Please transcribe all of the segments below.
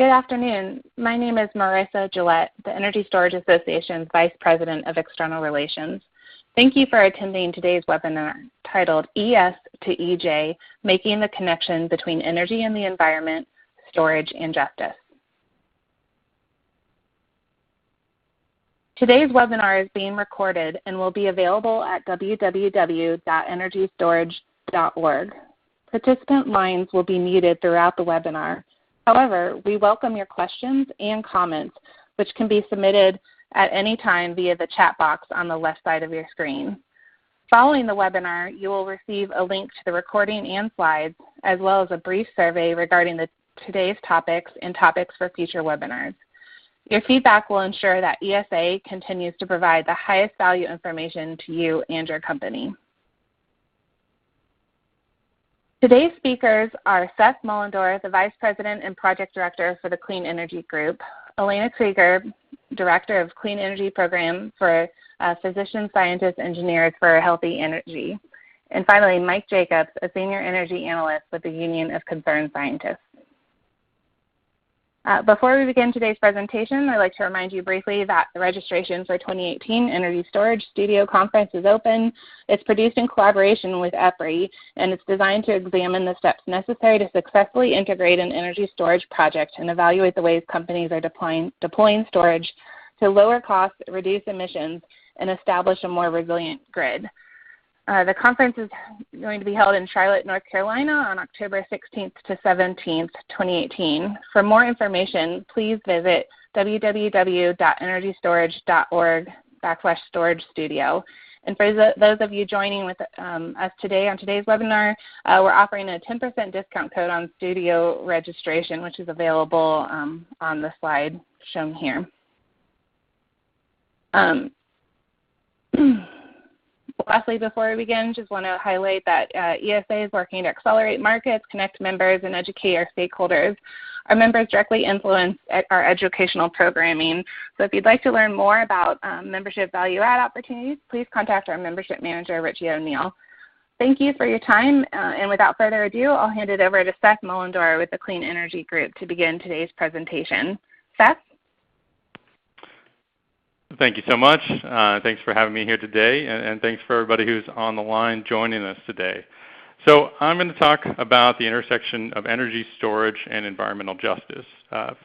Good afternoon. My name is Marissa Gillette, the Energy Storage Association's Vice President of External Relations. Thank you for attending today's webinar titled ES to EJ, Making the Connection Between Energy and the Environment, Storage and Justice. Today's webinar is being recorded and will be available at www.energystorage.org. Participant lines will be muted throughout the webinar. However, we welcome your questions and comments, which can be submitted at any time via the chat box on the left side of your screen. Following the webinar, you will receive a link to the recording and slides, as well as a brief survey regarding today's topics and topics for future webinars. Your feedback will ensure that ESA continues to provide the highest value information to you and your company. Today's speakers are Seth Mullendorf, the Vice President and Project Director for the Clean Energy Group, Elena Krieger, Director of Clean Energy Program for Physician Scientists Engineers for Healthy Energy, and finally Mike Jacobs, a Senior Energy Analyst with the Union of Concerned Scientists. Before we begin today's presentation, I'd like to remind you briefly that the registration for 2018 Energy Storage Studio Conference is open. It's produced in collaboration with EPRI, and it's designed to examine the steps necessary to successfully integrate an energy storage project and evaluate the ways companies are deploying storage to lower costs, reduce emissions, and establish a more resilient grid. The conference is going to be held in Charlotte, North Carolina on October 16th to 17th, 2018. For more information, please visit www.energystorage.org/storage studio. And for those of you joining with us today on today's webinar, we're offering a 10% discount code on studio registration, which is available on the slide shown here. Lastly, before we begin, just want to highlight that ESA is working to accelerate markets, connect members, and educate our stakeholders. Our members directly influence our educational programming. So if you'd like to learn more about membership value-add opportunities, please contact our membership manager, Richie O'Neill. Thank you for your time, and without further ado, I'll hand it over to Seth Mullendorf with the Clean Energy Group to begin today's presentation. Seth? Thank you so much. Thanks for having me here today, and thanks for everybody who's on the line joining us today. So I'm going to talk about the intersection of energy storage and environmental justice.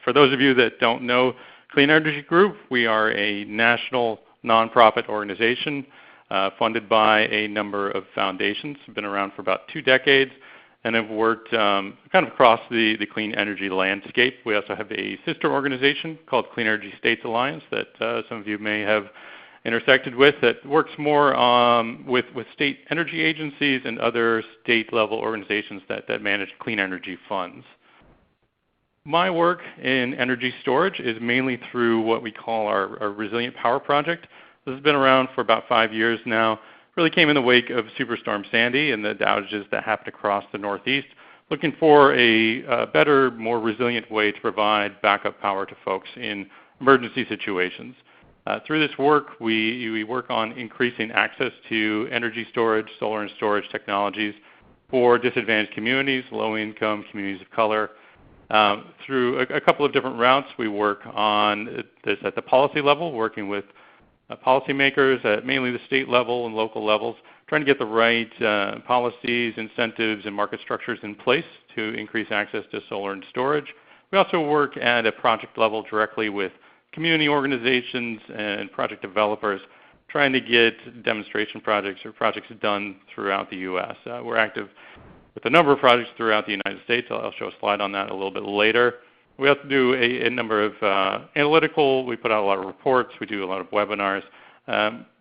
For those of you that don't know Clean Energy Group, we are a national nonprofit organization funded by a number of foundations. We've been around for about 2 decades and have worked kind of across the clean energy landscape. We also have a sister organization called Clean Energy States Alliance that some of you may have intersected with, that works more with state energy agencies and other state-level organizations that manage clean energy funds. My work in energy storage is mainly through what we call our Resilient Power Project. This has been around for about 5 years now. Really came in the wake of Superstorm Sandy and the outages that happened across the Northeast, looking for a better, more resilient way to provide backup power to folks in emergency situations. Through this work, we work on increasing access to energy storage, solar and storage technologies for disadvantaged communities, low-income communities of color. Through a couple of different routes, we work on this at the policy level, working with policymakers at mainly the state level and local levels, trying to get the right policies, incentives, and market structures in place to increase access to solar and storage. We also work at a project level directly with community organizations and project developers, trying to get demonstration projects or projects done throughout the U.S. We're active with a number of projects throughout the United States. I'll show a slide on that a little bit later. We also do a number of analytical, we put out a lot of reports, we do a lot of webinars.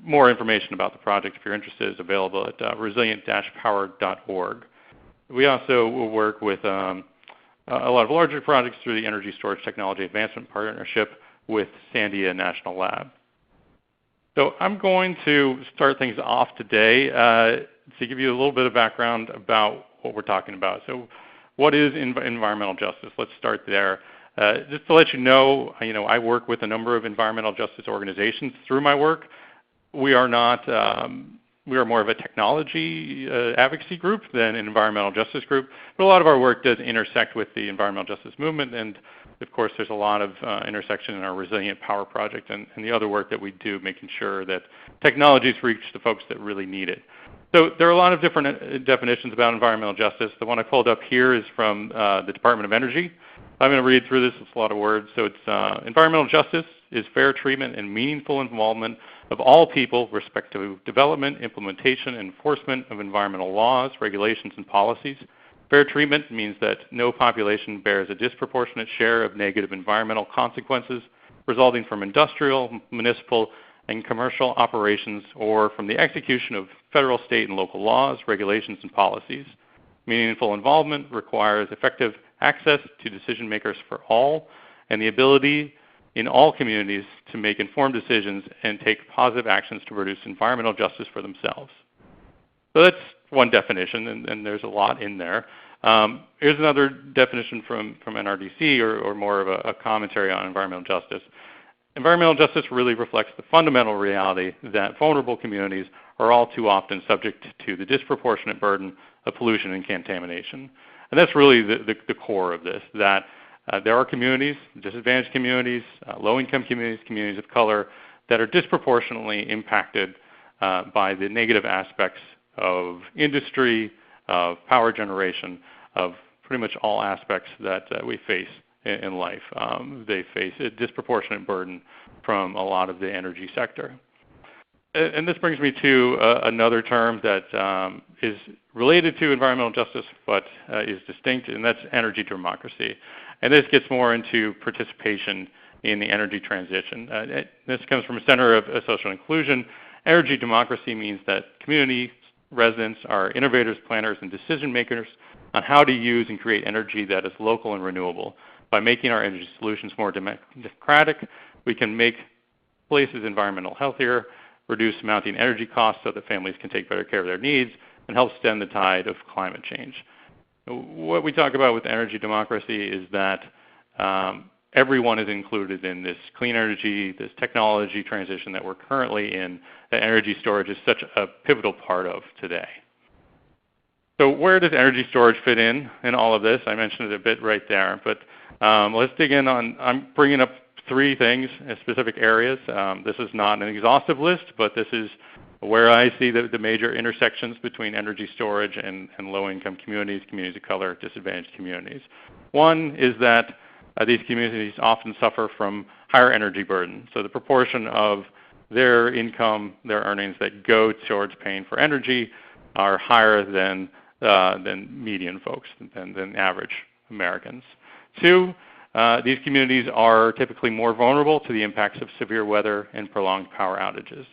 More information about the project, if you're interested, is available at resilient-power.org. We also will work with a lot of larger projects through the Energy Storage Technology Advancement Partnership with Sandia National Lab. So I'm going to start things off today to give you a little bit of background about what we're talking about. So what is environmental justice? Let's start there. Just to let you know, I work with a number of environmental justice organizations through my work. We are not we are more of a technology advocacy group than an environmental justice group, but a lot of our work does intersect with the environmental justice movement, and of course there's a lot of intersection in our resilient power project and the other work that we do, making sure that technologies reach the folks that really need it. So there are a lot of different definitions about environmental justice. The one I pulled up here is from the Department of Energy. I'm going to read through this. It's a lot of words. So it's environmental justice is fair treatment and meaningful involvement of all people with respect to development, implementation, and enforcement of environmental laws, regulations, and policies. Fair treatment means that no population bears a disproportionate share of negative environmental consequences resulting from industrial, municipal, and commercial operations or from the execution of federal, state, and local laws, regulations, and policies. Meaningful involvement requires effective access to decision makers for all and the ability in all communities to make informed decisions and take positive actions to produce environmental justice for themselves. So that's one definition, and there's a lot in there. Here's another definition from NRDC, or more of a commentary on environmental justice. Environmental justice really reflects the fundamental reality that vulnerable communities are all too often subject to the disproportionate burden of pollution and contamination. And that's really the core of this, that there are communities, disadvantaged communities, low-income communities, communities of color, that are disproportionately impacted by the negative aspects of industry, of power generation, of pretty much all aspects that we face in life. They face a disproportionate burden from a lot of the energy sector. And this brings me to another term that is related to environmental justice but is distinct, and that's energy democracy. And this gets more into participation in the energy transition. This comes from a center of social inclusion. Energy democracy means that community residents are innovators, planners, and decision makers on how to use and create energy that is local and renewable. By making our energy solutions more democratic, we can make places environmentally healthier, reduce mounting energy costs so that families can take better care of their needs, and help stem the tide of climate change. What we talk about with energy democracy is that everyone is included in this clean energy, this technology transition that we're currently in, that energy storage is such a pivotal part of today. So where does energy storage fit in all of this? I mentioned it a bit right there, but let's dig in on, I'm bringing up three things in specific areas. This is not an exhaustive list, but this is where I see the major intersections between energy storage and low-income communities, communities of color, disadvantaged communities. One is that these communities often suffer from higher energy burden. So the proportion of their income, their earnings that go towards paying for energy are higher than median folks, than average Americans. Two, these communities are typically more vulnerable to the impacts of severe weather and prolonged power outages.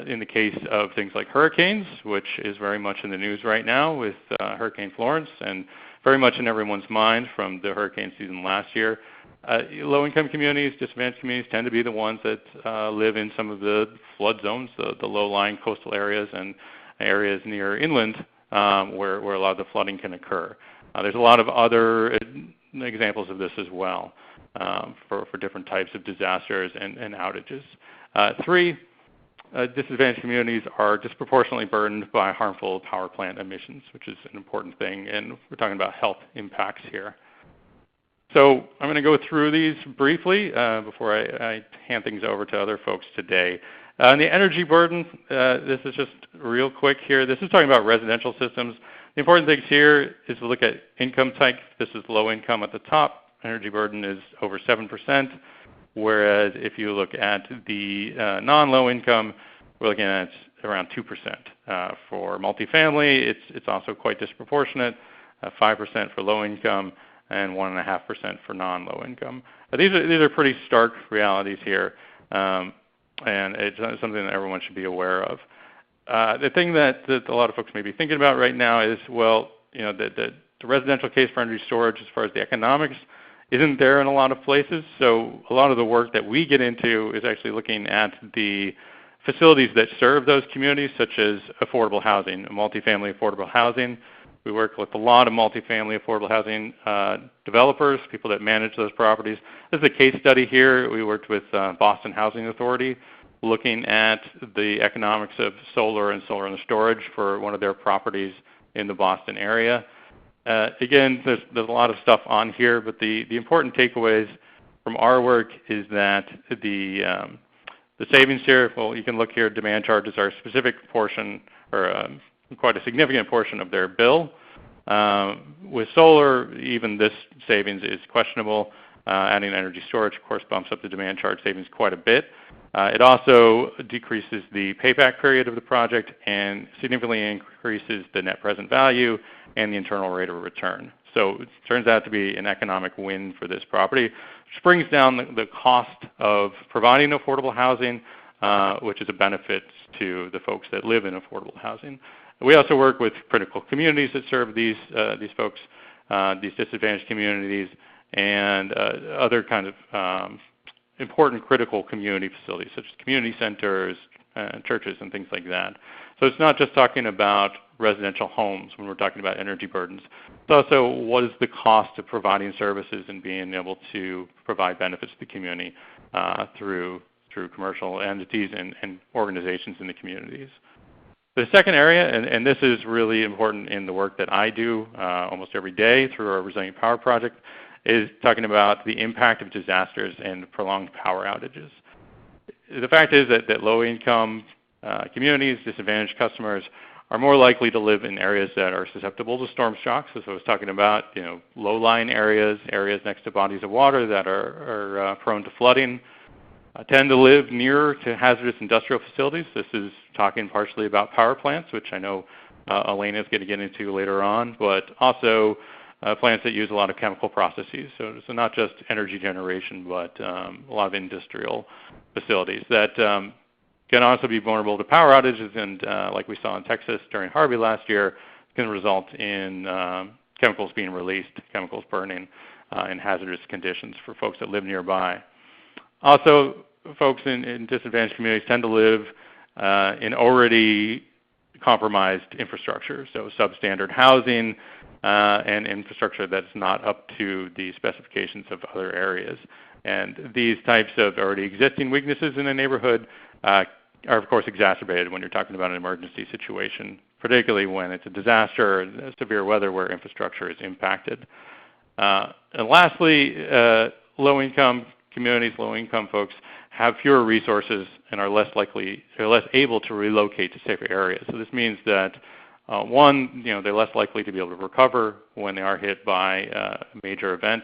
In the case of things like hurricanes, which is very much in the news right now with Hurricane Florence, and very much in everyone's mind from the hurricane season last year, low-income communities, disadvantaged communities tend to be the ones that live in some of the flood zones, the low-lying coastal areas and areas near inland where a lot of the flooding can occur. There's a lot of other examples of this as well for different types of disasters and outages. Three, disadvantaged communities are disproportionately burdened by harmful power plant emissions, which is an important thing, and we're talking about health impacts here. So I'm going to go through these briefly before I hand things over to other folks today. On the energy burden, this is just real quick here. This is talking about residential systems. The important things here is to look at income type. This is low income at the top. Energy burden is over 7%. Whereas if you look at the non-low income, we're looking at around 2%. For multifamily, it's also quite disproportionate, 5% for low income and 1.5% for non-low income. These are pretty stark realities here, and it's something that everyone should be aware of. The thing that a lot of folks may be thinking about right now is, well, you know, the residential case for energy storage as far as the economics isn't there in a lot of places. So a lot of the work that we get into is actually looking at the facilities that serve those communities, such as affordable housing, multifamily affordable housing. We work with a lot of multifamily affordable housing developers, people that manage those properties. This is a case study here. We worked with Boston Housing Authority looking at the economics of solar and solar and storage for one of their properties in the Boston area. Again, there's a lot of stuff on here, but the important takeaways from our work is that the savings here, well, you can look here, demand charges are a specific portion, or quite a significant portion of their bill. With solar, even this savings is questionable. Adding energy storage, of course, bumps up the demand charge savings quite a bit. It also decreases the payback period of the project and significantly increases the net present value and the internal rate of return. So it turns out to be an economic win for this property, which brings down the cost of providing affordable housing, which is a benefit to the folks that live in affordable housing. We also work with critical communities that serve these folks, these disadvantaged communities, and other kinds of important critical community facilities, such as community centers, churches, and things like that. So it's not just talking about residential homes when we're talking about energy burdens. It's also what is the cost of providing services and being able to provide benefits to the community through commercial entities and organizations in the communities. The second area, and this is really important in the work that I do almost every day through our Resilient Power Project, is talking about the impact of disasters and prolonged power outages. The fact is that low-income communities, disadvantaged customers, are more likely to live in areas that are susceptible to storm shocks. As I was talking about, low-lying areas, areas next to bodies of water that are prone to flooding, tend to live near to hazardous industrial facilities. This is talking partially about power plants, which I know Elena is going to get into later on, but also plants that use a lot of chemical processes. So not just energy generation, but a lot of industrial facilities that can also be vulnerable to power outages, and like we saw in Texas during Harvey last year, can result in chemicals being released, chemicals burning in hazardous conditions for folks that live nearby. Also, folks in disadvantaged communities tend to live in already compromised infrastructure, so substandard housing and infrastructure that's not up to the specifications of other areas. And these types of already existing weaknesses in a neighborhood are, of course, exacerbated when you're talking about an emergency situation, particularly when it's a disaster or severe weather where infrastructure is impacted. And lastly, low-income communities, low-income folks have fewer resources and are less able to relocate to safer areas. So this means that one, they're less likely to be able to recover when they are hit by a major event,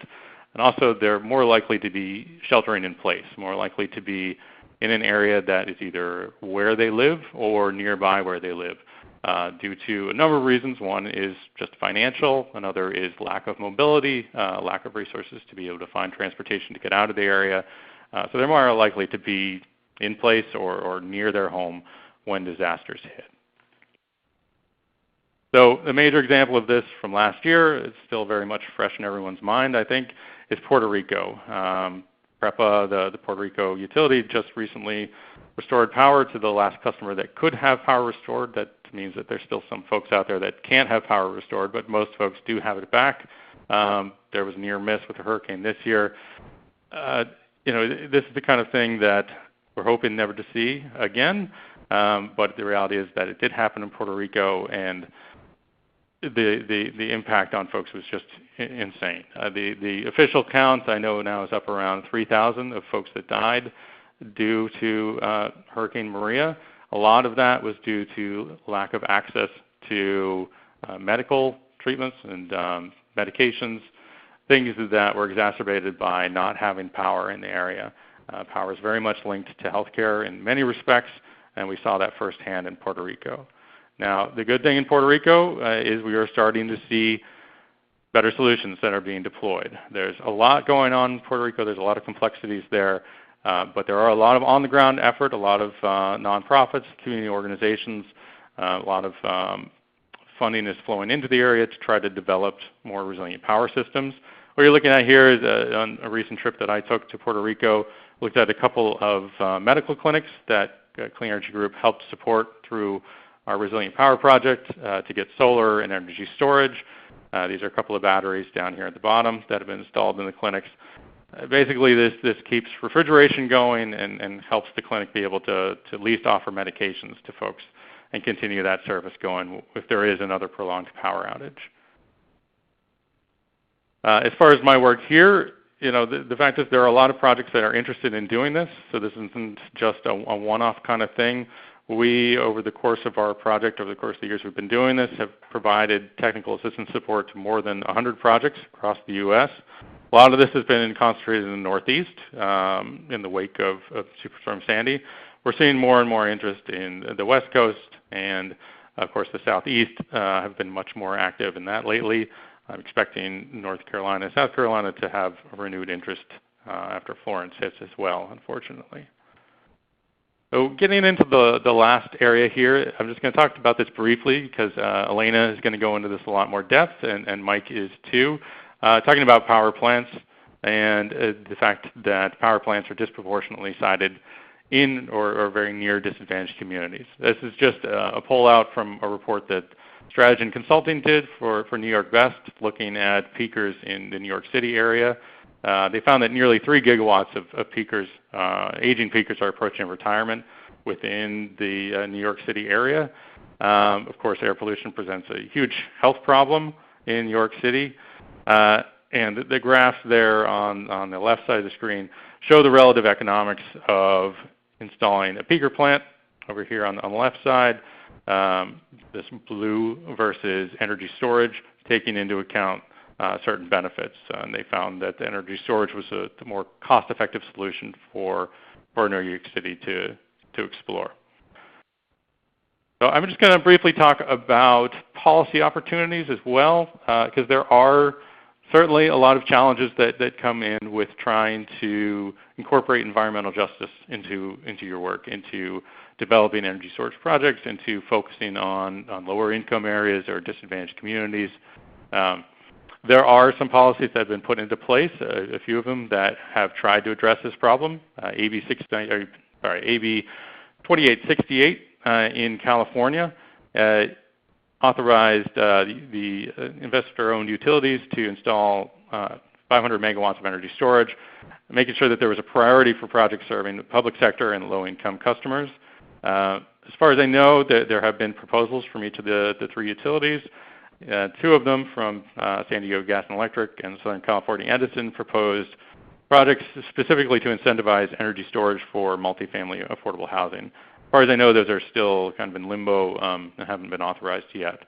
and also they're more likely to be sheltering in place, more likely to be in an area that is either where they live or nearby where they live, due to a number of reasons. One is just financial, another is lack of mobility, lack of resources to be able to find transportation to get out of the area. So they're more likely to be in place or near their home when disasters hit. So a major example of this from last year, it's still very much fresh in everyone's mind, I think, is Puerto Rico. PREPA, the Puerto Rico utility, just recently restored power to the last customer that could have power restored. That means that there's still some folks out there that can't have power restored, but most folks do have it back. There was a near miss with the hurricane this year. This is the kind of thing that we're hoping never to see again, but the reality is that it did happen in Puerto Rico, and the impact on folks was just insane. The official count I know now is up around 3,000 of folks that died due to Hurricane Maria. A lot of that was due to lack of access to medical treatments and medications, things that were exacerbated by not having power in the area. Power is very much linked to healthcare in many respects, and we saw that firsthand in Puerto Rico. Now, the good thing in Puerto Rico is we are starting to see better solutions that are being deployed. There's a lot going on in Puerto Rico. There's a lot of complexities there, but there are a lot of on-the-ground effort, a lot of nonprofits, community organizations, a lot of funding is flowing into the area to try to develop more resilient power systems. What you're looking at here is on a recent trip that I took to Puerto Rico, looked at a couple of medical clinics that Clean Energy Group helped support through our Resilient Power Project to get solar and energy storage. These are a couple of batteries down here at the bottom that have been installed in the clinics. Basically, this keeps refrigeration going and helps the clinic be able to at least offer medications to folks and continue that service going if there is another prolonged power outage. As far as my work here, the fact is there are a lot of projects that are interested in doing this, so this isn't just a one-off kind of thing. We, over the course of our project, over the course of the years we've been doing this, have provided technical assistance support to more than 100 projects across the U.S. A lot of this has been concentrated in the Northeast in the wake of Superstorm Sandy. We're seeing more and more interest in the West Coast, and of course the Southeast have been much more active in that lately. I'm expecting North Carolina and South Carolina to have a renewed interest after Florence hits as well, unfortunately. So getting into the last area here, I'm just going to talk about this briefly because Elena is going to go into this a lot more depth, and Mike is too. Talking about power plants and the fact that power plants are disproportionately sited in or very near disadvantaged communities. This is just a poll out from a report that Strategy Consulting did for New York Best, looking at peakers in the New York City area. They found that nearly 3 gigawatts of peakers, aging peakers, are approaching retirement within the New York City area. Of course, air pollution presents a huge health problem in New York City. And the graphs there on the left side of the screen show the relative economics of installing a peaker plant over here on the left side. This blue versus energy storage, taking into account certain benefits. And they found that the energy storage was the more cost-effective solution for New York City to explore. So I'm just going to briefly talk about policy opportunities as well, because there are certainly a lot of challenges that come in with trying to incorporate environmental justice into your work, into developing energy storage projects, into focusing on lower income areas or disadvantaged communities. There are some policies that have been put into place, a few of them that have tried to address this problem. AB 2868 in California authorized the investor-owned utilities to install 500 megawatts of energy storage, making sure that there was a priority for projects serving the public sector and low-income customers. As far as I know, there have been proposals from each of the 3 utilities. 2 of them from San Diego Gas and Electric and Southern California Edison proposed projects specifically to incentivize energy storage for multifamily affordable housing. As far as I know, those are still kind of in limbo and haven't been authorized yet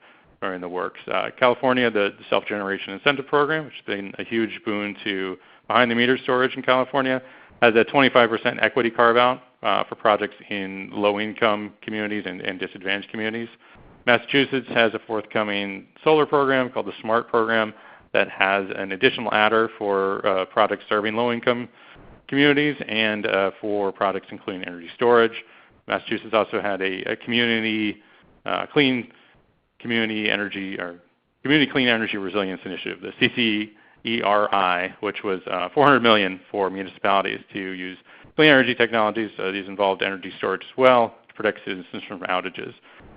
or in the works. California, the Self-Generation Incentive Program, which has been a huge boon to behind-the-meter storage in California, has a 25% equity carve-out for projects in low-income communities and disadvantaged communities. Massachusetts has a forthcoming solar program called the SMART program that has an additional adder for projects serving low-income communities and for projects including energy storage. Massachusetts also had a community clean energy resilience initiative, the CCERI, which was $400 million for municipalities to use clean energy technologies. These involved energy storage as well to protect citizens from outages.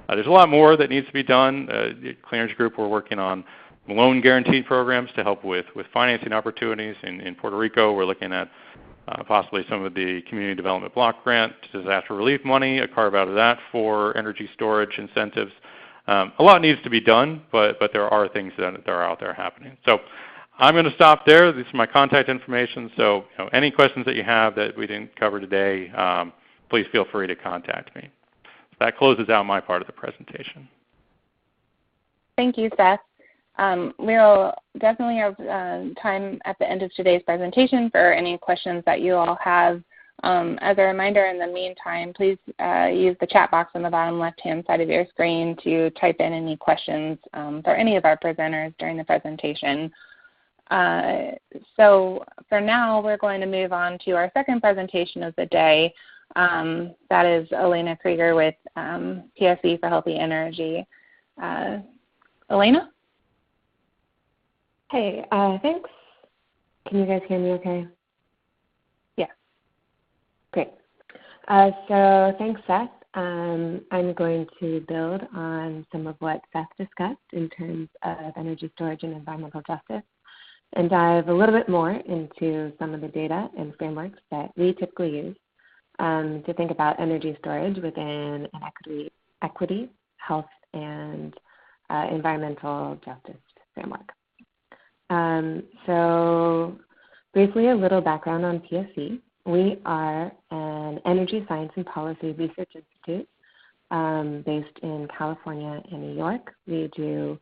There's a lot more that needs to be done. The Clean Energy Group, we're working on loan guarantee programs to help with financing opportunities. In Puerto Rico, we're looking at possibly some of the community development block grant, disaster relief money, a carve out of that for energy storage incentives. A lot needs to be done, but there are things that are out there happening. So I'm going to stop there. This is my contact information. So any questions that you have that we didn't cover today, please feel free to contact me. That closes out my part of the presentation. Thank you, Seth. We'll definitely have time at the end of today's presentation for any questions that you all have. As a reminder, in the meantime, please use the chat box on the bottom left-hand side of your screen to type in any questions for any of our presenters during the presentation. So for now, we're going to move on to our second presentation of the day. That is Elena Krieger with PSE for Healthy Energy. Elena? Hey, thanks. Can you guys hear me okay? Yeah. Great. So thanks, Seth. I'm going to build on some of what Seth discussed in terms of energy storage and environmental justice. and dive a little bit more into some of the data and frameworks that we typically use to think about energy storage within an equity, health, and environmental justice framework. So briefly, a little background on PSC. We are an energy science and policy research institute based in California and New York. We do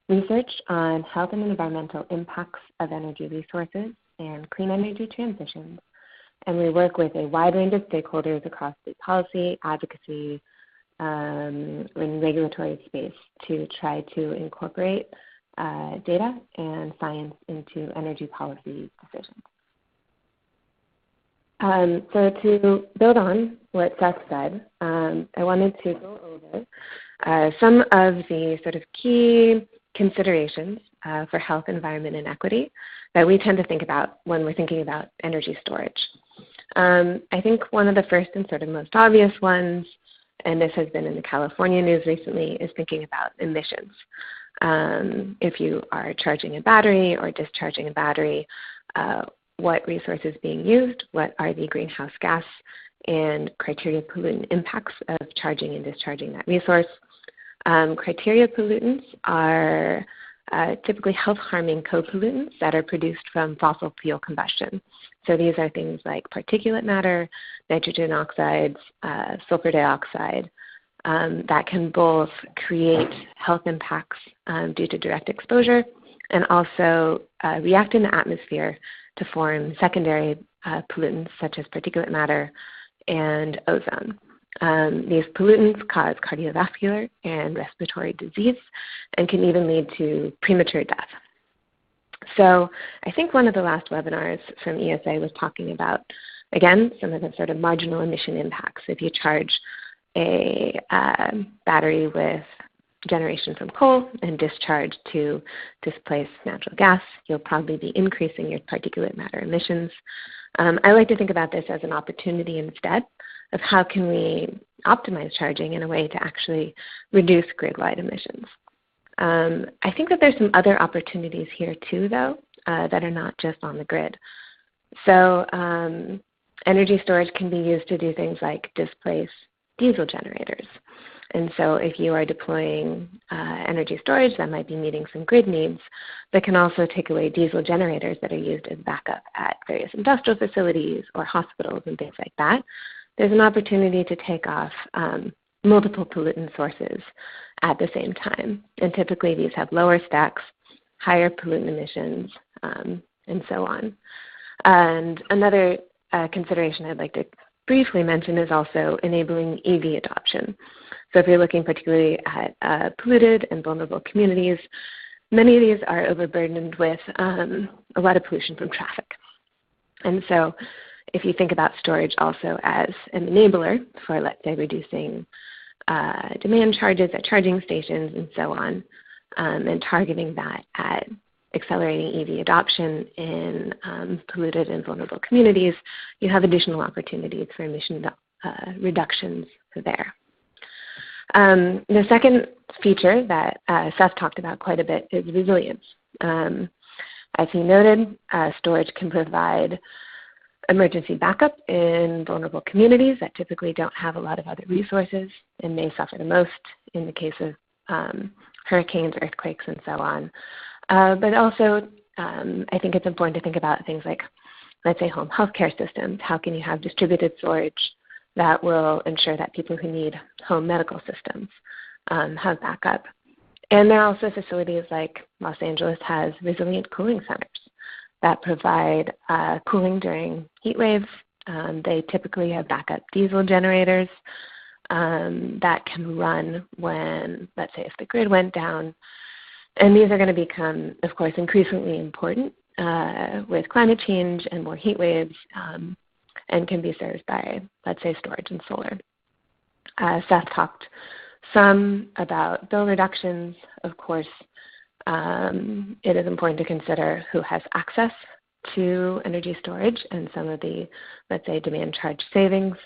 research on health and environmental impacts of energy resources and clean energy transitions. And we work with a wide range of stakeholders across the policy, advocacy, and regulatory space to try to incorporate data and science into energy policy decisions. So to build on what Seth said, I wanted to go over some of the sort of key considerations for health, environment, and equity that we tend to think about when we're thinking about energy storage. I think one of the first and sort of most obvious ones, and this has been in the California news recently, is thinking about emissions. If you are charging a battery or discharging a battery, what resource is being used, what are the greenhouse gas and criteria pollutant impacts of charging and discharging that resource. Criteria pollutants are typically health-harming co-pollutants that are produced from fossil fuel combustion. So these are things like particulate matter, nitrogen oxides, sulfur dioxide, that can both create health impacts due to direct exposure and also react in the atmosphere to form secondary pollutants such as particulate matter and ozone. These pollutants cause cardiovascular and respiratory disease and can even lead to premature death. So I think one of the last webinars from ESA was talking about, again, some of the sort of marginal emission impacts. If you charge a battery with generation from coal and discharge to displace natural gas, you'll probably be increasing your particulate matter emissions. I like to think about this as an opportunity instead of how can we optimize charging in a way to actually reduce grid-wide emissions. I think that there's some other opportunities here too, though, that are not just on the grid. So energy storage can be used to do things like displace diesel generators. And so if you are deploying energy storage, that might be meeting some grid needs, but can also take away diesel generators that are used as backup at various industrial facilities or hospitals and things like that. There's an opportunity to take off multiple pollutant sources at the same time. And typically these have lower stacks, higher pollutant emissions, and so on. And another consideration I'd like to briefly mention is also enabling EV adoption. So if you're looking particularly at polluted and vulnerable communities, many of these are overburdened with a lot of pollution from traffic. And so if you think about storage also as an enabler for, let's say, reducing demand charges at charging stations and so on, and targeting that at accelerating EV adoption in polluted and vulnerable communities, you have additional opportunities for emission reductions there. The second feature that Seth talked about quite a bit is resilience. As he noted, storage can provide emergency backup in vulnerable communities that typically don't have a lot of other resources and may suffer the most in the case of hurricanes, earthquakes, and so on. But also, I think it's important to think about things like, let's say, home healthcare systems. How can you have distributed storage that will ensure that people who need home medical systems have backup? And there are also facilities like Los Angeles has resilient cooling centers that provide cooling during heat waves. They typically have backup diesel generators that can run when, let's say, if the grid went down. And these are going to become, of course, increasingly important with climate change and more heat waves, and can be served by, let's say, storage and solar. Seth talked some about bill reductions. Of course, it is important to consider who has access to energy storage and some of the, let's say, demand charge savings.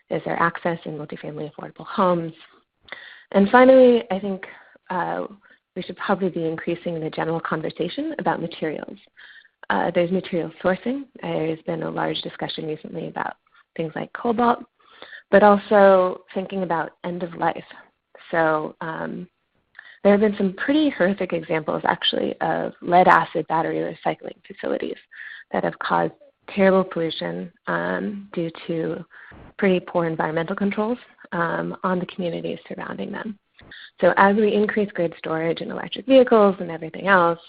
Is there access in multifamily affordable homes? And finally, I think we should probably be increasing the general conversation about materials. There's material sourcing. There's been a large discussion recently about things like cobalt, but also thinking about end of life. So there have been some pretty horrific examples, actually, of lead-acid battery recycling facilities that have caused terrible pollution due to pretty poor environmental controls on the communities surrounding them. So as we increase grid storage and electric vehicles and everything else,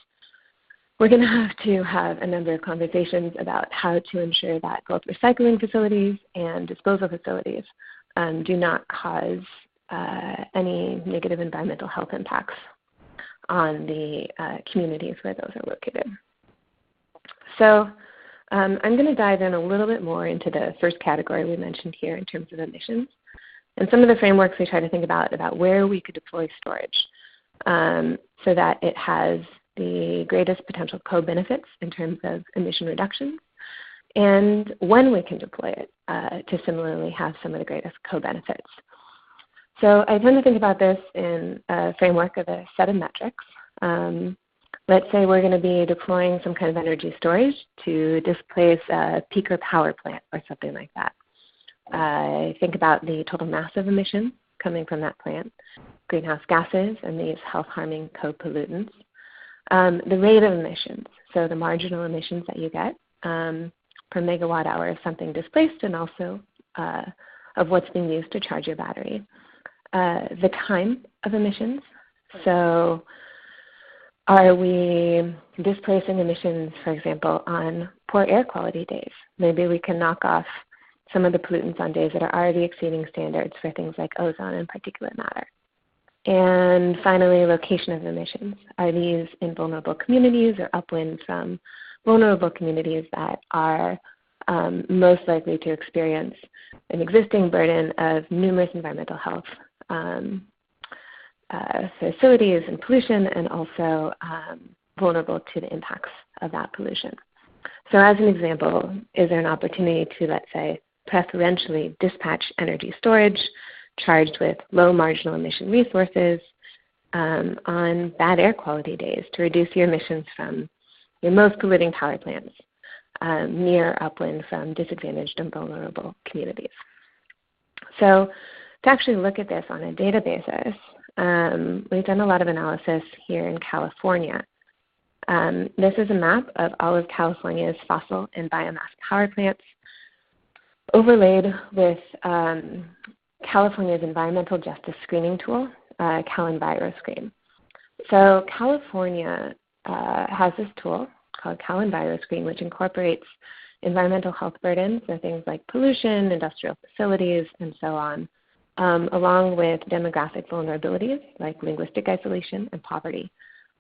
we're going to have a number of conversations about how to ensure that both recycling facilities and disposal facilities do not cause any negative environmental health impacts on the communities where those are located. So I'm going to dive in a little bit more into the first category we mentioned here in terms of emissions and some of the frameworks we try to think about where we could deploy storage so that it has the greatest potential co-benefits in terms of emission reductions, and when we can deploy it to similarly have some of the greatest co-benefits. So I tend to think about this in a framework of a set of metrics. Let's say we're going to be deploying some kind of energy storage to displace a peaker power plant or something like that. Think about the total mass of emissions coming from that plant, greenhouse gases, and these health-harming co-pollutants. The rate of emissions, so the marginal emissions that you get per megawatt hour of something displaced, and also of what's being used to charge your battery. The time of emissions, so are we displacing emissions, for example, on poor air quality days? Maybe we can knock off some of the pollutants on days that are already exceeding standards for things like ozone and particulate matter. And finally, location of emissions. Are these in vulnerable communities or upwind from vulnerable communities that are most likely to experience an existing burden of numerous environmental health facilities and pollution, and also vulnerable to the impacts of that pollution? So as an example, is there an opportunity to, let's say, preferentially dispatch energy storage charged with low marginal emission resources on bad air quality days to reduce your emissions from your most polluting power plants near upwind from disadvantaged and vulnerable communities? So to actually look at this on a data basis, we've done a lot of analysis here in California. This is a map of all of California's fossil and biomass power plants overlaid with California's environmental justice screening tool, CalEnviroScreen. So California has this tool called CalEnviroScreen, which incorporates environmental health burdens, so things like pollution, industrial facilities, and so on, along with demographic vulnerabilities like linguistic isolation and poverty,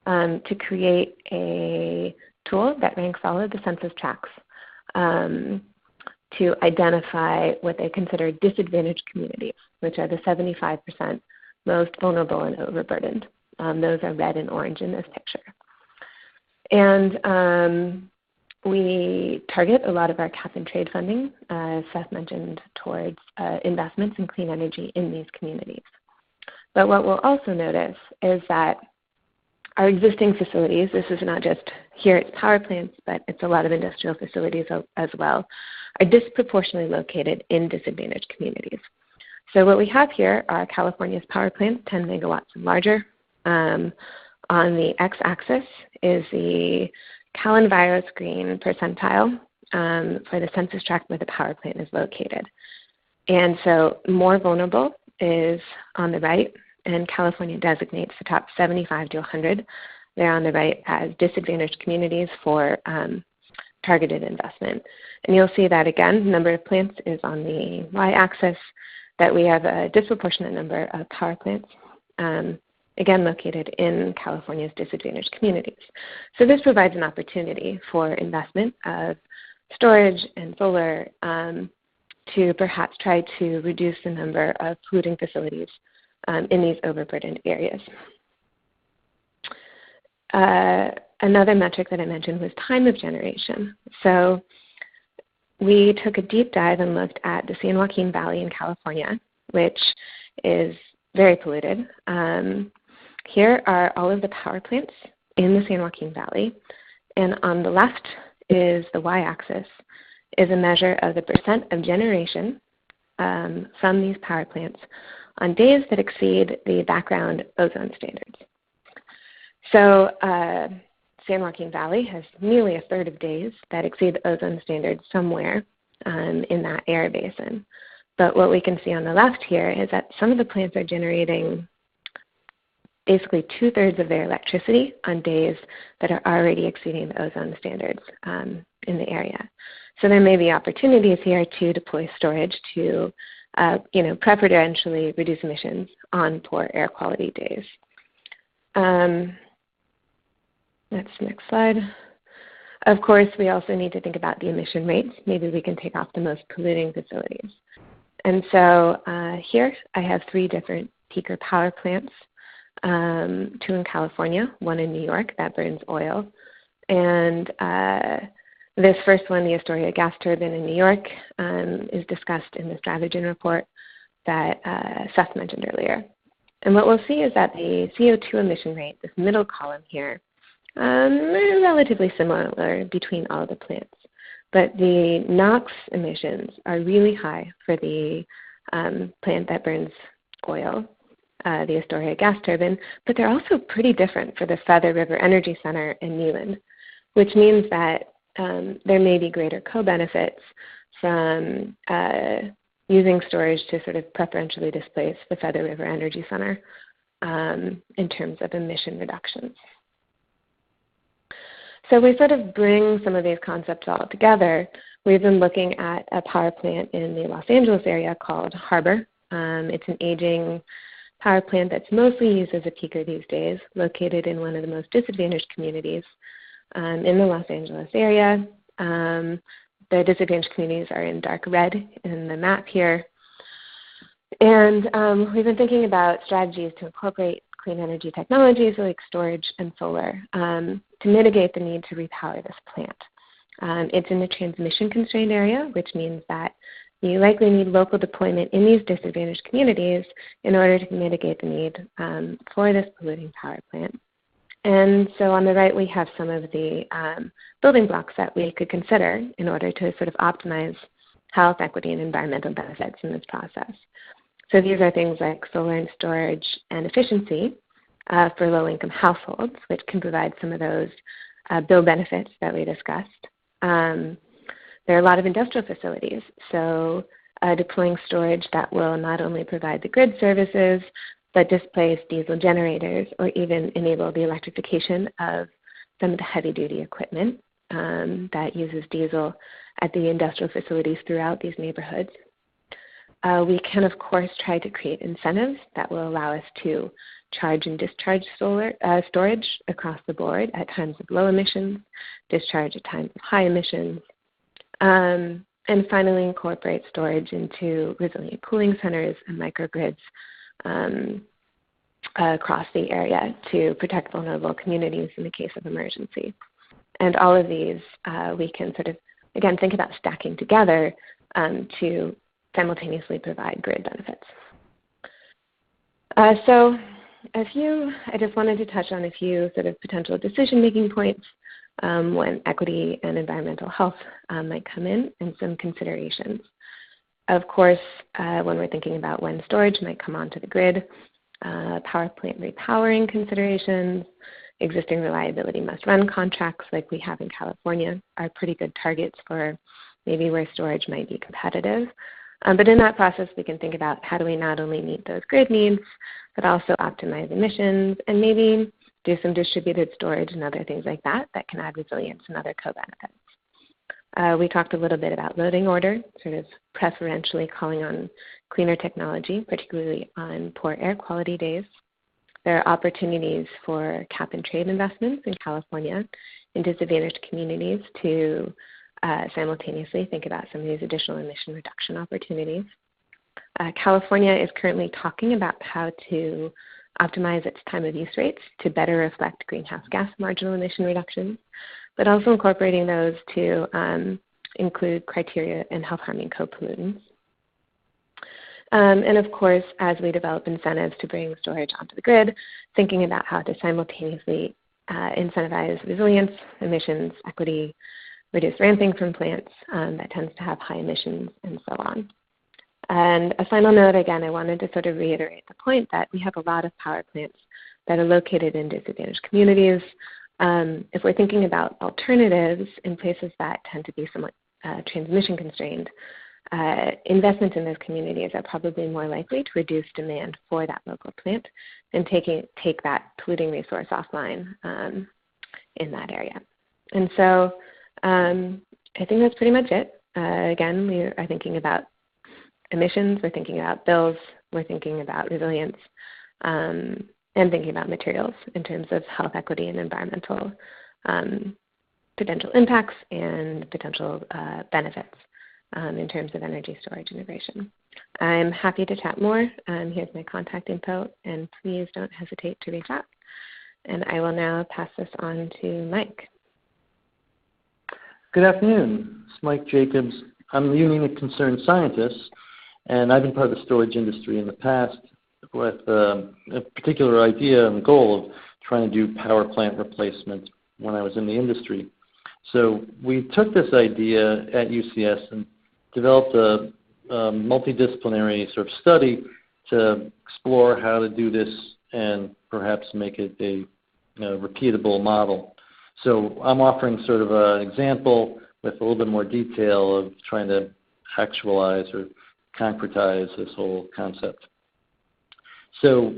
to create a tool that ranks all of the census tracts to identify what they consider disadvantaged communities, which are the 75% most vulnerable and overburdened. Those are red and orange in this picture. And we target a lot of our cap and trade funding, as Seth mentioned, towards investments in clean energy in these communities. But what we'll also notice is that our existing facilities, this is not just here it's power plants, but it's a lot of industrial facilities as well, are disproportionately located in disadvantaged communities. So what we have here are California's power plants, 10 megawatts and larger. On the x-axis is the CalEnviroScreen percentile for the census tract where the power plant is located. And so more vulnerable is on the right, and California designates the top 75 to 100. They're on the right as disadvantaged communities for targeted investment. And you'll see that again, the number of plants is on the y-axis, that we have a disproportionate number of power plants, again located in California's disadvantaged communities. So this provides an opportunity for investment of storage and solar to perhaps try to reduce the number of polluting facilities in these overburdened areas. Another metric that I mentioned was time of generation. So we took a deep dive and looked at the San Joaquin Valley in California, which is very polluted. Here are all of the power plants in the San Joaquin Valley, and on the left is the y-axis, is a measure of the percent of generation from these power plants on days that exceed the background ozone standards. So San Joaquin Valley has nearly a third of days that exceed the ozone standards somewhere in that air basin. But what we can see on the left here is that some of the plants are generating basically 2/3 of their electricity on days that are already exceeding the ozone standards in the area. So there may be opportunities here to deploy storage to preferentially reduce emissions on poor air quality days. Next slide. Of course, we also need to think about the emission rates. Maybe we can take off the most polluting facilities. And so here I have 3 different peaker power plants, 2 in California, 1 in New York that burns oil. And this first one, the Astoria gas turbine in New York, is discussed in the Stravagen report that Seth mentioned earlier. And what we'll see is that the CO2 emission rate, this middle column here, relatively similar between all the plants. But the NOx emissions are really high for the plant that burns oil, the Astoria gas turbine, but they're also pretty different for the Feather River Energy Center in Newland, which means that there may be greater co-benefits from using storage to sort of preferentially displace the Feather River Energy Center in terms of emission reductions. So we sort of bring some of these concepts all together. We've been looking at a power plant in the Los Angeles area called Harbor. It's an aging power plant that's mostly used as a peaker these days, located in one of the most disadvantaged communities in the Los Angeles area. The disadvantaged communities are in dark red in the map here. And we've been thinking about strategies to incorporate clean energy technologies like storage and solar to mitigate the need to repower this plant. It's in the transmission constrained area, which means that you likely need local deployment in these disadvantaged communities in order to mitigate the need for this polluting power plant. And so on the right, we have some of the building blocks that we could consider in order to sort of optimize health, equity, and environmental benefits in this process. So these are things like solar and storage and efficiency for low-income households, which can provide some of those bill benefits that we discussed. There are a lot of industrial facilities, so deploying storage that will not only provide the grid services, but displace diesel generators or even enable the electrification of some of the heavy-duty equipment that uses diesel at the industrial facilities throughout these neighborhoods. We can, of course, try to create incentives that will allow us to charge and discharge storage across the board at times of low emissions, discharge at times of high emissions, and finally incorporate storage into resilient cooling centers and microgrids across the area to protect vulnerable communities in the case of emergency. And all of these we can sort of, again, think about stacking together to simultaneously provide grid benefits. So I just wanted to touch on a few sort of potential decision-making points when equity and environmental health might come in, and some considerations. Of course, when we're thinking about when storage might come onto the grid, power plant repowering considerations, existing reliability must-run contracts like we have in California are pretty good targets for maybe where storage might be competitive. But in that process, we can think about how do we not only meet those grid needs, but also optimize emissions and maybe do some distributed storage and other things like that that can add resilience and other co-benefits. We talked a little bit about loading order, sort of preferentially calling on cleaner technology, particularly on poor air quality days. There are opportunities for cap and trade investments in California in disadvantaged communities to simultaneously think about some of these additional emission reduction opportunities. California is currently talking about how to optimize its time of use rates to better reflect greenhouse gas marginal emission reductions, but also incorporating those to include criteria and health harming co-pollutants. And of course, as we develop incentives to bring storage onto the grid, thinking about how to simultaneously incentivize resilience, emissions, equity, reduce ramping from plants that tends to have high emissions, and so on. And a final note, again, I wanted to sort of reiterate the point that we have a lot of power plants that are located in disadvantaged communities. If we're thinking about alternatives in places that tend to be somewhat transmission constrained, investments in those communities are probably more likely to reduce demand for that local plant and take that polluting resource offline in that area. And so I think that's pretty much it. Again, we are thinking about emissions, we're thinking about bills, we're thinking about resilience, and thinking about materials in terms of health equity and environmental potential impacts and potential benefits in terms of energy storage integration. I'm happy to chat more. Here's my contact info, and please don't hesitate to reach out. And I will now pass this on to Mike. Good afternoon. It's Mike Jacobs. I'm the Union of Concerned Scientists, and I've been part of the storage industry in the past with a particular idea and goal of trying to do power plant replacement when I was in the industry. So we took this idea at UCS and developed a multidisciplinary sort of study to explore how to do this and perhaps make it a repeatable model. So I'm offering sort of an example with a little bit more detail of trying to actualize or concretize this whole concept. So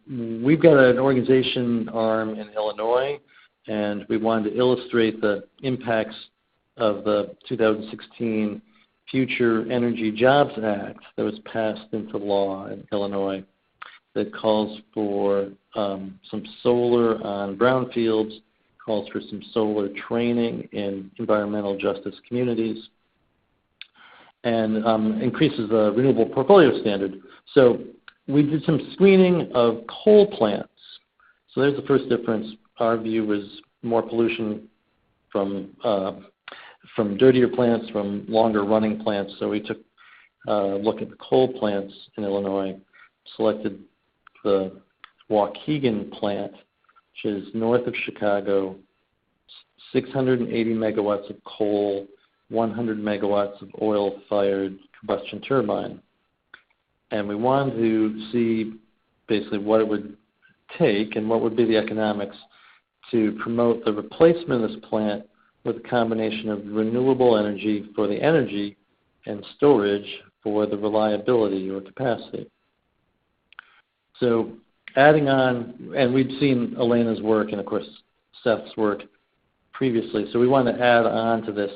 we've got an organization arm in Illinois, and we wanted to illustrate the impacts of the 2016 Future Energy Jobs Act that was passed into law in Illinois that calls for some solar on brownfields, calls for some solar training in environmental justice communities, and increases the renewable portfolio standard. So we did some screening of coal plants. So there's the first difference. Our view was more pollution from dirtier plants, from longer running plants. So we took a look at the coal plants in Illinois, selected the Waukegan plant, which is north of Chicago, 680 megawatts of coal, 100 megawatts of oil-fired combustion turbine. And we wanted to see basically what it would take and what would be the economics to promote the replacement of this plant with a combination of renewable energy for the energy and storage for the reliability or capacity. So adding on, and we'd seen Elena's work and of course Seth's work previously, so we want to add on to this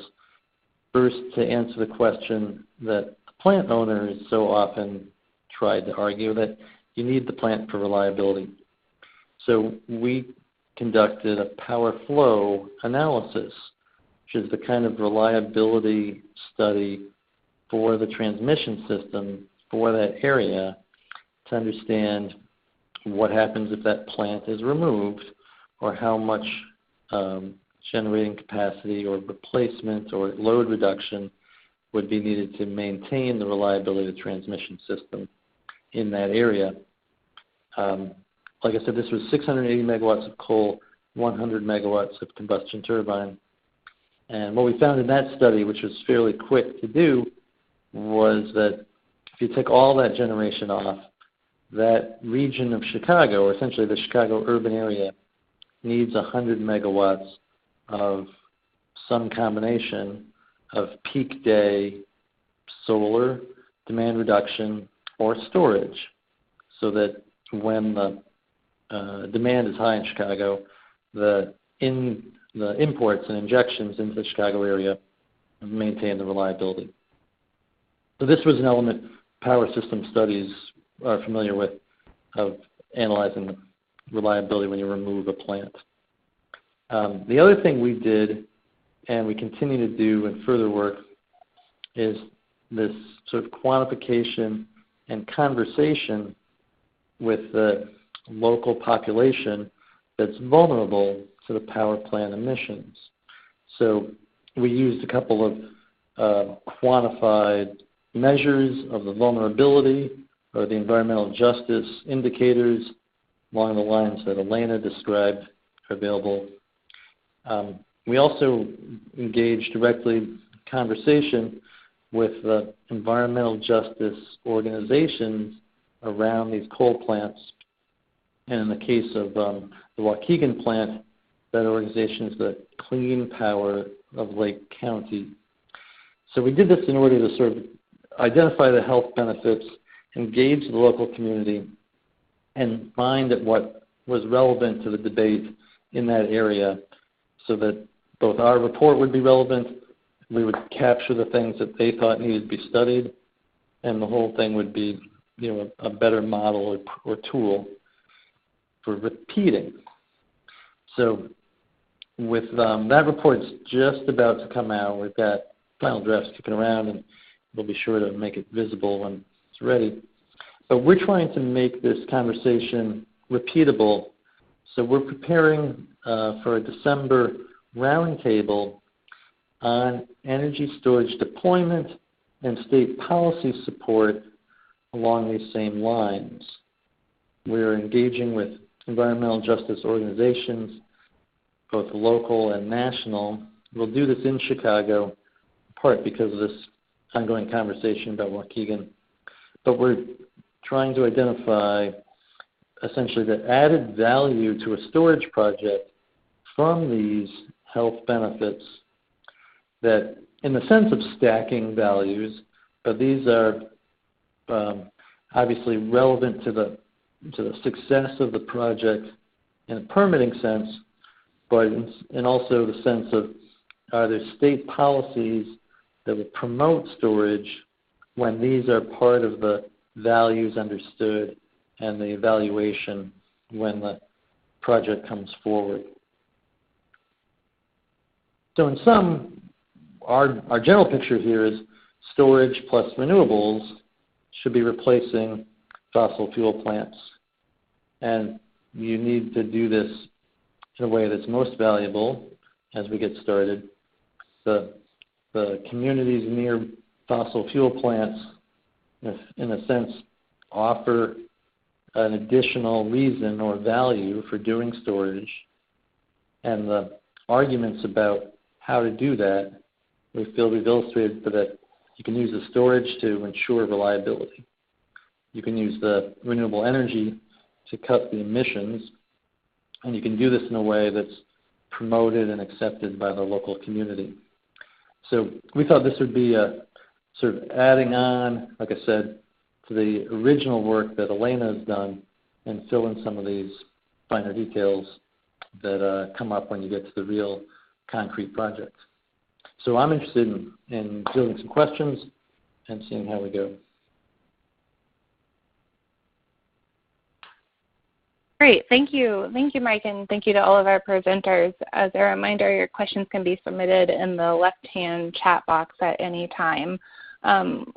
first to answer the question that the plant owners so often tried to argue, that you need the plant for reliability. So we conducted a power flow analysis, which is the kind of reliability study for the transmission system for that area to understand what happens if that plant is removed, or how much generating capacity or replacement or load reduction would be needed to maintain the reliability of the transmission system in that area. Like I said, this was 680 megawatts of coal, 100 megawatts of combustion turbine. And what we found in that study, which was fairly quick to do, was that if you take all that generation off, that region of Chicago, or essentially the Chicago urban area, needs 100 megawatts of some combination of peak day solar, demand reduction, or storage, so that when the demand is high in Chicago, the imports and injections into the Chicago area maintain the reliability. So this was an element power system studies are familiar with, of analyzing the reliability when you remove a plant. The other thing we did, and we continue to do in further work, is this sort of quantification and conversation with the local population that's vulnerable to the power plant emissions. So we used a couple of quantified measures of the vulnerability or the environmental justice indicators along the lines that Elena described are available. We also engage directly conversation with the environmental justice organizations around these coal plants. And in the case of the Waukegan plant, that organization is the Clean Power of Lake County. So we did this in order to sort of identify the health benefits, engage the local community, and find at what was relevant to the debate in that area so that both our report would be relevant, we would capture the things that they thought needed to be studied, and the whole thing would be, a better model or tool for repeating. So with that report's just about to come out. We've got final drafts kicking around, and we'll be sure to make it visible when it's ready. But we're trying to make this conversation repeatable. So we're preparing for a December roundtable on energy storage deployment and state policy support along these same lines. We're engaging with environmental justice organizations, both local and national. We'll do this in Chicago, in part because of this ongoing conversation about Waukegan. But we're trying to identify essentially the added value to a storage project from these health benefits that, in the sense of stacking values, but these are obviously relevant to the success of the project in a permitting sense, but in also the sense of, are there state policies that would promote storage when these are part of the values understood and the evaluation when the project comes forward. So in sum, our general picture here is storage plus renewables should be replacing fossil fuel plants. And you need to do this in a way that's most valuable as we get started. The communities near fossil fuel plants, in a sense, offer an additional reason or value for doing storage. And the arguments about how to do that, we feel we've illustrated that you can use the storage to ensure reliability. You can use the renewable energy to cut the emissions, and you can do this in a way that's promoted and accepted by the local community. So we thought this would be a sort of adding on, like I said, to the original work that Elena has done and fill in some of these finer details that come up when you get to the real concrete project. So I'm interested in fielding some questions and seeing how we go. Great. Thank you. Thank you, Mike, and thank you to all of our presenters. As a reminder, your questions can be submitted in the left-hand chat box at any time.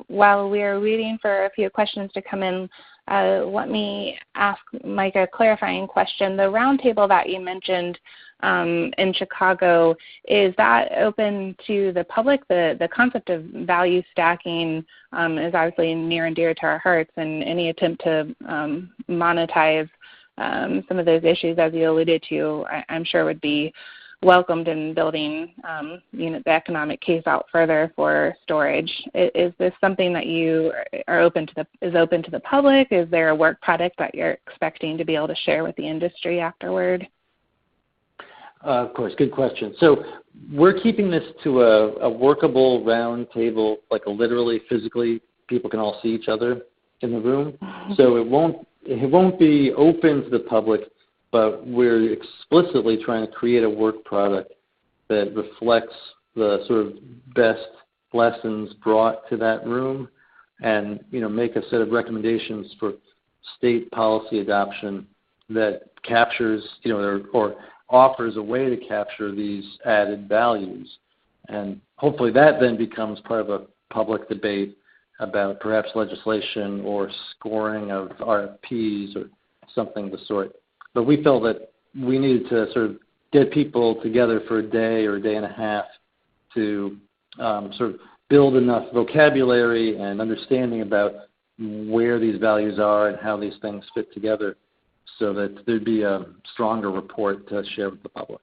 While we are waiting for a few questions to come in, let me ask Mike a clarifying question. The roundtable that you mentioned in Chicago, is that open to the public? The concept of value stacking is obviously near and dear to our hearts, and any attempt to monetize some of those issues, as you alluded to, I'm sure would be welcomed in building the economic case out further for storage. Is this something that you are open to the public? Is there a work product that you're expecting to be able to share with the industry afterward? Of course, good question. So we're keeping this to a workable round table, like literally, physically, people can all see each other in the room. So it won't be open to the public, but we're explicitly trying to create a work product that reflects the sort of best lessons brought to that room, and make a set of recommendations for state policy adoption that captures, or offers a way to capture these added values. And hopefully that then becomes part of a public debate about perhaps legislation or scoring of RFPs or something of the sort. But we felt that we needed to sort of get people together for a day or a day and a half to sort of build enough vocabulary and understanding about where these values are and how these things fit together so that there'd be a stronger report to share with the public.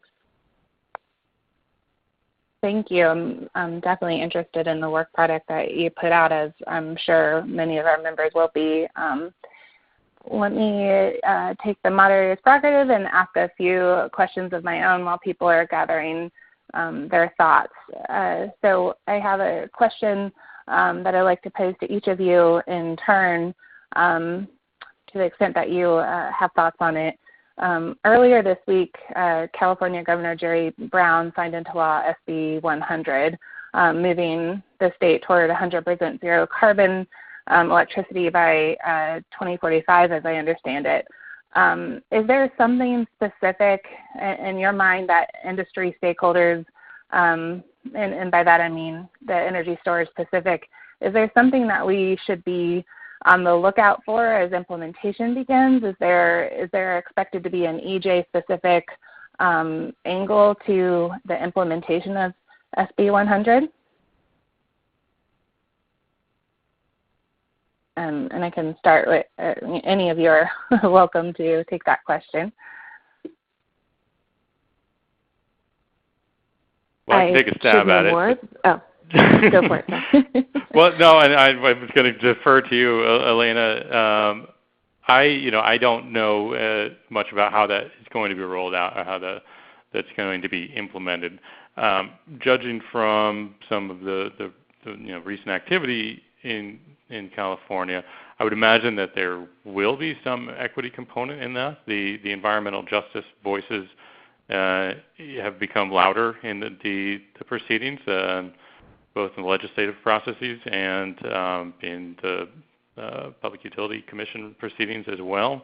Thank you. I'm definitely interested in the work product that you put out, as I'm sure many of our members will be. Let me take the moderator's prerogative and ask a few questions of my own while people are gathering their thoughts. So I have a question that I'd like to pose to each of you in turn, to the extent that you have thoughts on it. Earlier this week, California Governor Jerry Brown signed into law SB 100, moving the state toward 100% zero carbon electricity by 2045, as I understand it. Is there something specific in your mind that industry stakeholders, and by that I mean the energy storage specific, is there something that we should be on the lookout for as implementation begins? Is there expected to be an EJ specific angle to the implementation of SB 100? And I can start with any of you are welcome to take that question. Well, I can take a stab at it. Oh, go for it. Well, no, and I was going to defer to you, Elena. I don't know much about how that is going to be rolled out or how that's going to be implemented. Judging from some of the recent activity in California, I would imagine that there will be some equity component in that. The environmental justice voices have become louder in the proceedings, both in the legislative processes and in the Public Utility Commission proceedings as well.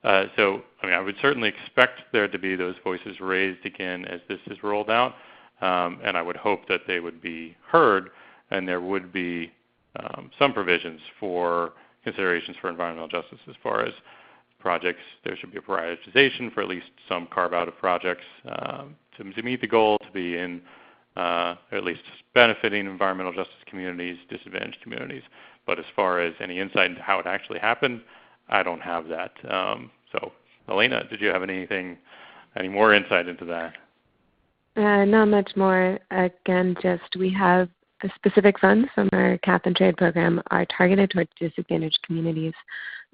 So, I would certainly expect there to be those voices raised again as this is rolled out, and I would hope that they would be heard and there would be some provisions for considerations for environmental justice as far as projects. There should be a prioritization for at least some carve-out of projects to meet the goal to be in at least benefiting environmental justice communities, disadvantaged communities. But as far as any insight into how it actually happened, I don't have that. So, Elena, did you have any more insight into that? Not much more. Again, just we have the specific funds from our cap and trade program are targeted towards disadvantaged communities.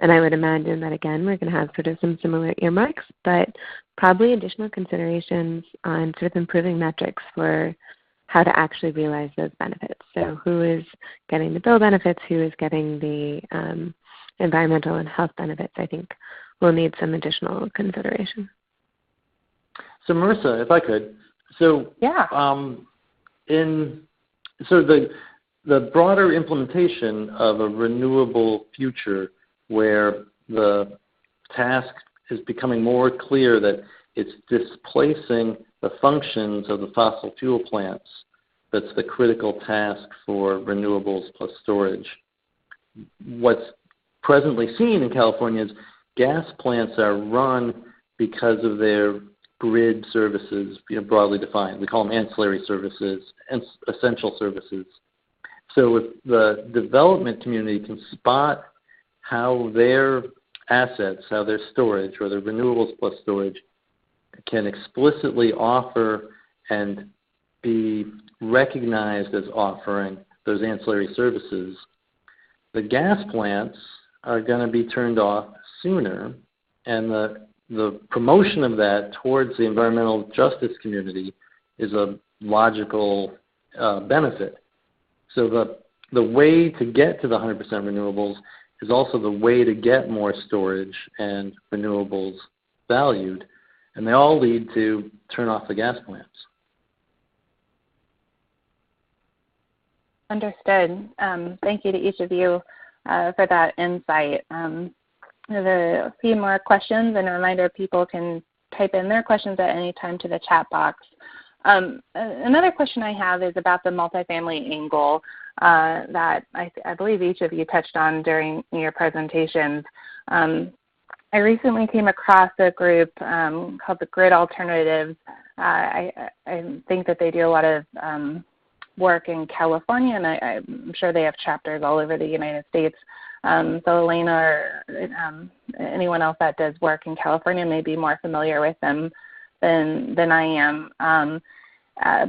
And I would imagine that, again, we're going to have sort of some similar earmarks, but probably additional considerations on sort of improving metrics for how to actually realize those benefits. So who is getting the bill benefits, who is getting the environmental and health benefits, I think we'll need some additional consideration. So Marissa, if I could, so yeah. The broader implementation of a renewable future where the task is becoming more clear that it's displacing the functions of the fossil fuel plants that's the critical task for renewables plus storage. What's presently seen in California is gas plants are run because of their grid services, broadly defined. We call them ancillary services and essential services. So if the development community can spot how their assets, how their storage or their renewables plus storage can explicitly offer and be recognized as offering those ancillary services, the gas plants are going to be turned off sooner, and the promotion of that towards the environmental justice community is a logical benefit. So the way to get to the 100% renewables is also the way to get more storage and renewables valued, and they all lead to turn off the gas plants. Understood. Thank you to each of you for that insight. There are a few more questions, and a reminder, people can type in their questions at any time to the chat box. Another question I have is about the multifamily angle that I believe each of you touched on during your presentations. I recently came across a group called the Grid Alternatives. I think that they do a lot of work in California, and I'm sure they have chapters all over the United States. So Elena or anyone else that does work in California may be more familiar with them than I am.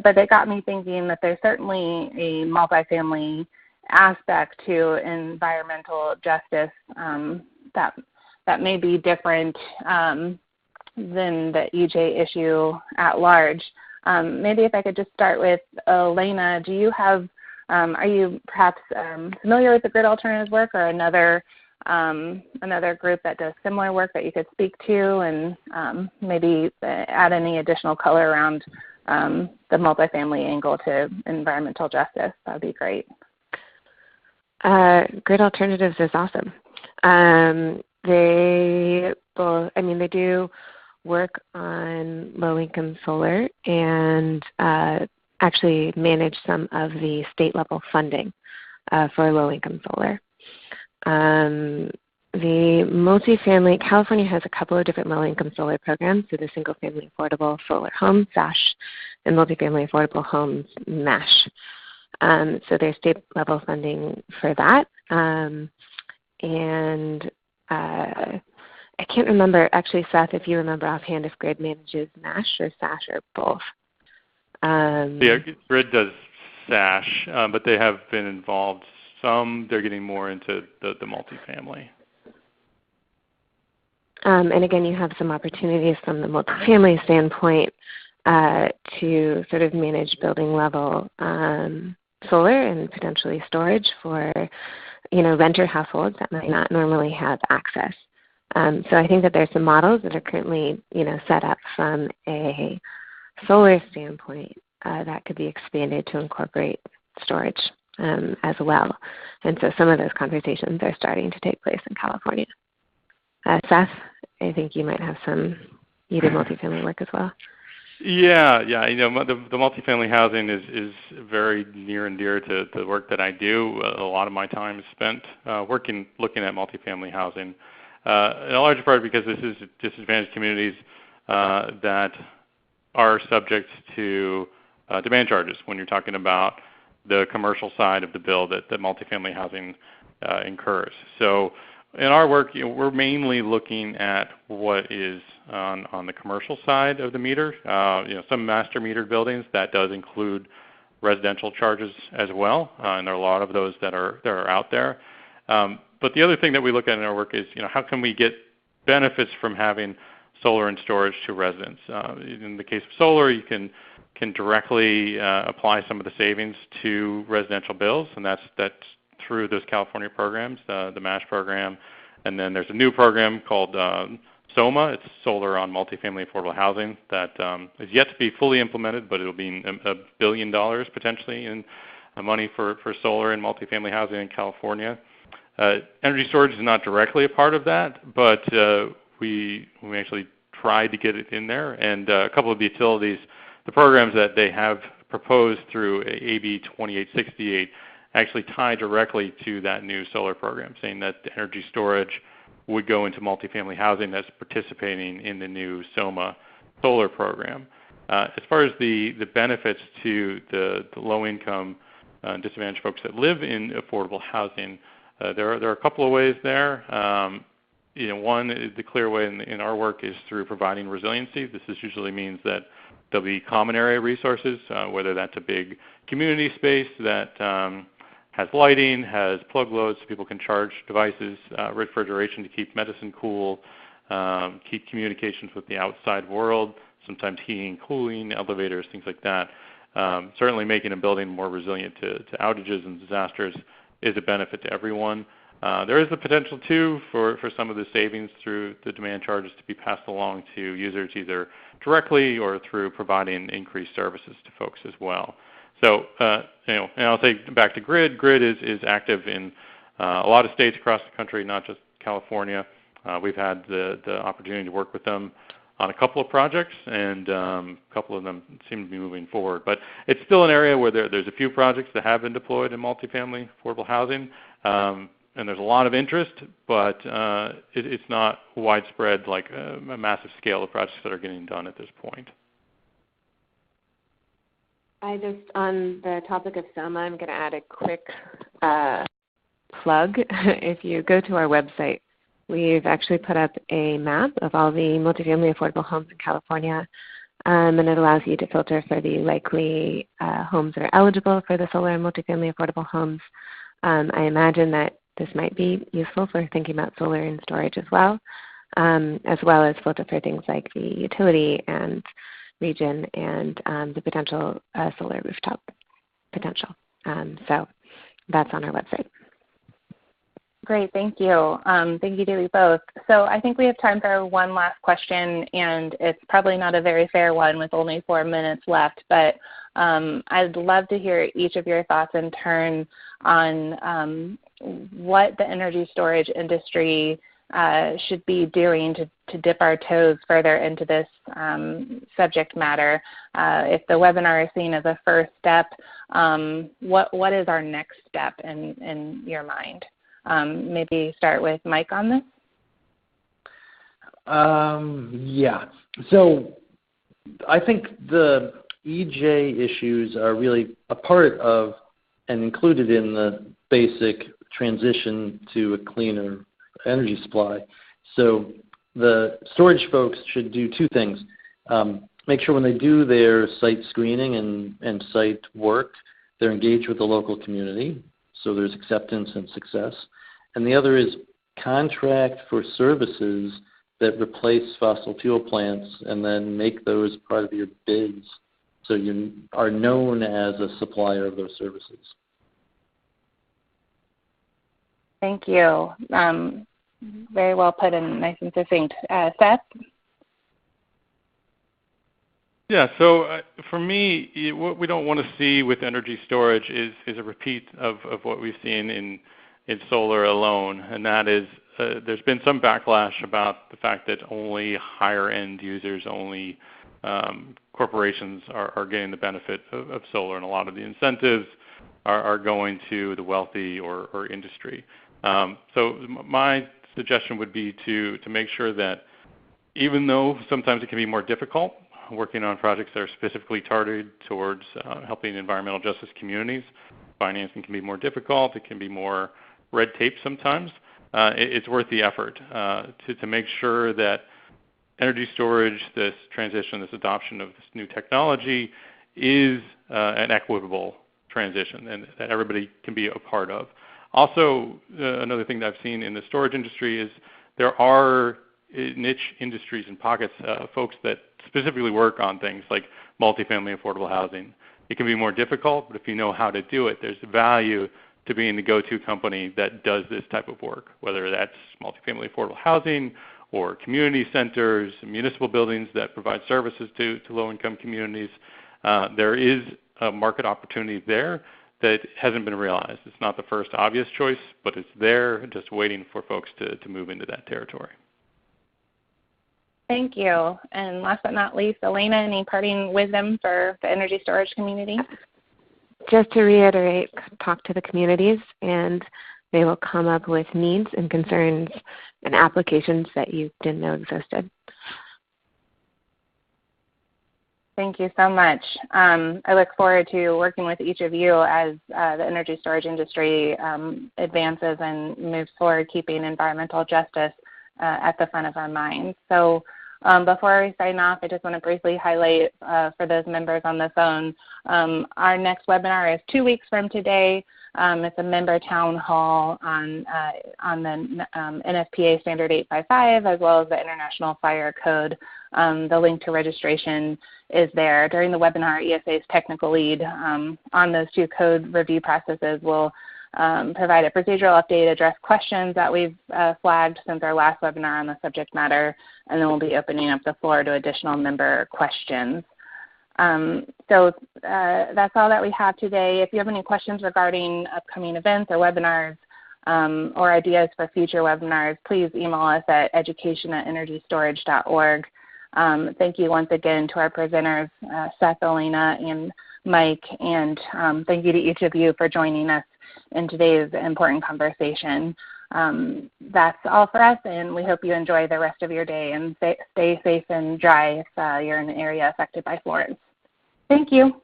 But it got me thinking that there's certainly a multifamily aspect to environmental justice that may be different than the EJ issue at large. Maybe if I could just start with Elena, do you have, are you perhaps familiar with the Grid Alternatives work, or another group that does similar work that you could speak to, and maybe add any additional color around the multifamily angle to environmental justice? That would be great. Grid Alternatives is awesome. They do work on low-income solar and actually manage some of the state-level funding for low-income solar. The multifamily, California has a couple of different low-income solar programs, so the single-family affordable solar home, SASH, and multifamily affordable homes, MASH. So there's state-level funding for that. I can't remember, actually, Seth, if you remember offhand, if Grid manages MASH or SASH or both. Yeah, Grid does SASH, but they have been involved some. They're getting more into the multifamily. And again, you have some opportunities from the multifamily standpoint to sort of manage building level solar and potentially storage for, renter households that might not normally have access. So I think that there's some models that are currently, set up from a solar standpoint that could be expanded to incorporate storage as well. And so some of those conversations are starting to take place in California. Seth, I think you might have you do multifamily work as well. Yeah. The multifamily housing is very near and dear to the work that I do. A lot of my time is spent looking at multifamily housing, in a large part because this is disadvantaged communities that are subject to demand charges when you're talking about the commercial side of the bill that multifamily housing incurs. So in our work, we're mainly looking at what is on the commercial side of the meter. Some master metered buildings, that does include residential charges as well, and there are a lot of those that are out there. But the other thing that we look at in our work is, how can we get benefits from having solar and storage to residents? In the case of solar, you can directly apply some of the savings to residential bills, and that's through those California programs, the MASH program. And then there's a new program called SOMA. It's Solar on Multifamily Affordable Housing that is yet to be fully implemented, but it'll be $1 billion potentially in money for solar and multifamily housing in California. Energy storage is not directly a part of that, but we actually tried to get it in there. And a couple of the utilities, the programs that they have proposed through AB 2868 actually tie directly to that new solar program, saying that the energy storage would go into multifamily housing that's participating in the new SOMA solar program. As far as the benefits to the low-income disadvantaged folks that live in affordable housing, there are a couple of ways there. One, the clear way in our work is through providing resiliency. This usually means that there'll be common area resources, whether that's a big community space that has lighting, has plug loads so people can charge devices, refrigeration to keep medicine cool, keep communications with the outside world, sometimes heating, cooling, elevators, things like that. Certainly making a building more resilient to outages and disasters is a benefit to everyone. There is the potential, too, for some of the savings through the demand charges to be passed along to users either directly or through providing increased services to folks as well. So, and I'll say back to Grid. Grid is active in a lot of states across the country, not just California. We've had the opportunity to work with them on a couple of projects, and a couple of them seem to be moving forward. But it's still an area where there's a few projects that have been deployed in multifamily affordable housing, and there's a lot of interest, but it's not widespread like a massive scale of projects that are getting done at this point. On the topic of SOMA, I'm going to add a quick plug. If you go to our website, we've actually put up a map of all the multifamily affordable homes in California, and it allows you to filter for the likely homes that are eligible for the solar and multifamily affordable homes. I imagine that this might be useful for thinking about solar and storage as well as filter for things like the utility and region and the potential solar rooftop potential. So that's on our website. Great, thank you. Thank you to you both. So I think we have time for one last question, and it's probably not a very fair one with only 4 minutes left, but I'd love to hear each of your thoughts in turn on what the energy storage industry should be doing to dip our toes further into this subject matter. If the webinar is seen as a first step, what is our next step in your mind? Maybe start with Mike on this. Yeah. So I think the EJ issues are really a part of and included in the basic transition to a cleaner energy supply. So the storage folks should do two things. Make sure when they do their site screening and site work, they're engaged with the local community, so there's acceptance and success. And the other is contract for services that replace fossil fuel plants and then make those part of your bids so you are known as a supplier of those services. Thank you. Very well put and nice and succinct. Seth? Yeah, so for me, what we don't want to see with energy storage is a repeat of what we've seen in solar alone, and that is there's been some backlash about the fact that only higher end users, only corporations are getting the benefit of solar, and a lot of the incentives are going to the wealthy or industry. So my suggestion would be to make sure that even though sometimes it can be more difficult working on projects that are specifically targeted towards helping environmental justice communities, financing can be more difficult, it can be more red tape sometimes, it's worth the effort to make sure that energy storage, this transition, this adoption of this new technology is an equitable transition and that everybody can be a part of. Also, another thing that I've seen in the storage industry is there are niche industries and pockets, folks that specifically work on things like multifamily affordable housing. It can be more difficult, but if you know how to do it, there's value to being the go-to company that does this type of work, whether that's multifamily affordable housing or community centers, municipal buildings that provide services to low-income communities. There is a market opportunity there that hasn't been realized. It's not the first obvious choice, but it's there just waiting for folks to move into that territory. Thank you. And last but not least, Elena, any parting wisdom for the energy storage community? Just to reiterate, talk to the communities and they will come up with needs and concerns and applications that you didn't know existed. Thank you so much. I look forward to working with each of you as the energy storage industry advances and moves forward, keeping environmental justice at the front of our minds. So before we sign off, I just want to briefly highlight for those members on the phone, our next webinar is 2 weeks from today. It's a member town hall on the NFPA Standard 855 as well as the International Fire Code. The link to registration is there. During the webinar, ESA's technical lead on those two code review processes will provide a procedural update, address questions that we've flagged since our last webinar on the subject matter, and then we'll be opening up the floor to additional member questions. So that's all that we have today. If you have any questions regarding upcoming events or webinars or ideas for future webinars, please email us at education@energystorage.org. Thank you once again to our presenters, Seth, Elena, and Mike, and thank you to each of you for joining us in today's important conversation. That's all for us, and we hope you enjoy the rest of your day and stay safe and dry if you're in an area affected by Florence. Thank you.